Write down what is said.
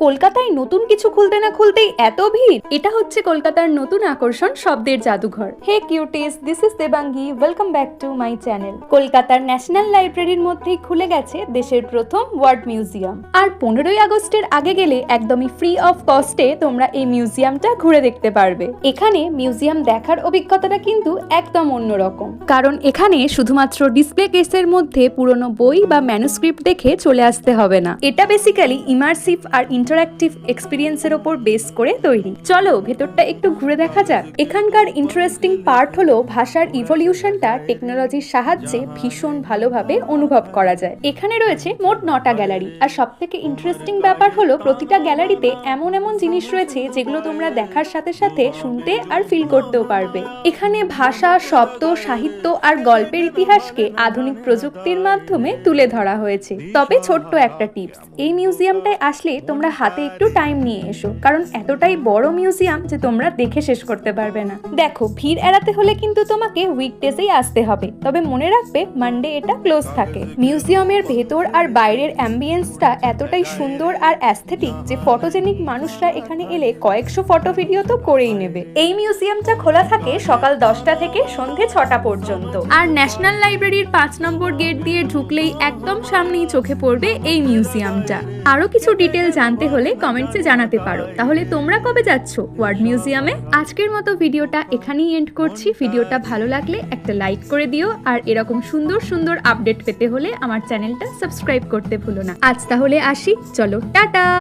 কলকাতায় নতুন কিছু খুলতে না খুলতেই এত ভিড়। এটা হচ্ছে কলকাতার নতুন আকর্ষণ শব্দের জাদুঘর। Hey cuties, this is Debangi, welcome back to my channel. কলকাতার ন্যাশনাল লাইব্রেরির মধ্যেই খুলে গেছে দেশের প্রথম ওয়ার্ড মিউজিয়াম। আর 15ই আগস্টের আগে গেলে একদমই ফ্রি অফ কস্টে তোমরা এই মিউজিয়ামটা ঘুরে দেখতে পারবে। এখানে মিউজিয়াম দেখার অভিজ্ঞতাটা কিন্তু একদম অন্যরকম, কারণ এখানে শুধুমাত্র ডিসপ্লে কেসের মধ্যে পুরনো বই বা ম্যানুস্ক্রিপ্ট দেখে চলে আসতে হবে না। এটা বেসিক্যালি ইমার্সিভ আর ইন্টারঅ্যাক্টিভ এক্সপিরিয়েন্সের ওপর বেস করে তৈরি। চলো ভেতরটা একটু ঘুরে দেখা যাক। এখানকার ইন্টারেস্টিং পার্ট হলো ভাষার ইভলিউশনটা টেকনোলজির সাহায্যে ভীষণ ভালোভাবে অনুভব করা যায়। এখানে রয়েছে মোট 9টা গ্যালারি, আর সব থেকে ইন্টারেস্টিং ব্যাপার হলো প্রতিটা গ্যালারিতে এমন এমন জিনিস রয়েছে যেগুলো তোমরা দেখার সাথে সাথে শুনতে আর ফিল করতেও পারবে। এখানে ভাষা, শব্দ, সাহিত্য আর গল্পের ইতিহাসকে আধুনিক প্রযুক্তির মাধ্যমে তুলে ধরা হয়েছে। তবে ছোট্ট একটা টিপস, এই মিউজিয়ামটায় আসলে তোমরা হাতে একটু টাইম নিয়ে এসো, কারণ এতটাই বড় মিউজিয়াম যে তোমরা দেখে শেষ করতে পারবে না। দেখো, ভিড় এড়াতে হলে কিন্তু তোমাকে উইকডেজেই আসতে হবে, তবে মনে রাখবে মানডে এটা ক্লোজ থাকে। মিউজিয়ামের ভেতর আর বাইরের অ্যাম্বিয়েন্সটা এতটাই সুন্দর আর অ্যাস্থেটিক যে ফটোজেনিক মানুষরা এখানে এলে কয়েকশো ফটো ভিডিও তো করেই নেবে। এই মিউজিয়ামটা খোলা থাকে সকাল 10টা থেকে সন্ধে 6টা পর্যন্ত। আর ন্যাশনাল লাইব্রেরির 5 নম্বর গেট দিয়ে ঢুকলেই একদম সামনেই চোখে পড়বে এই মিউজিয়ামটা। আরো কিছু ডিটেল জানতে হলে কমেন্টসে জানাতে পারো। তাহলে তোমরা কবে যাচ্ছ ওয়ার্ড মিউজিয়ামে? আজকের মতো ভিডিওটা এখানেই এন্ড করছি। ভিডিওটা ভালো লাগলে একটা লাইক করে দিও, আর এরকম সুন্দর সুন্দর আপডেট পেতে হলে আমার চ্যানেলটা সাবস্ক্রাইব করতে ভুলো না। আজ তাহলে আসি, চলো টাটা।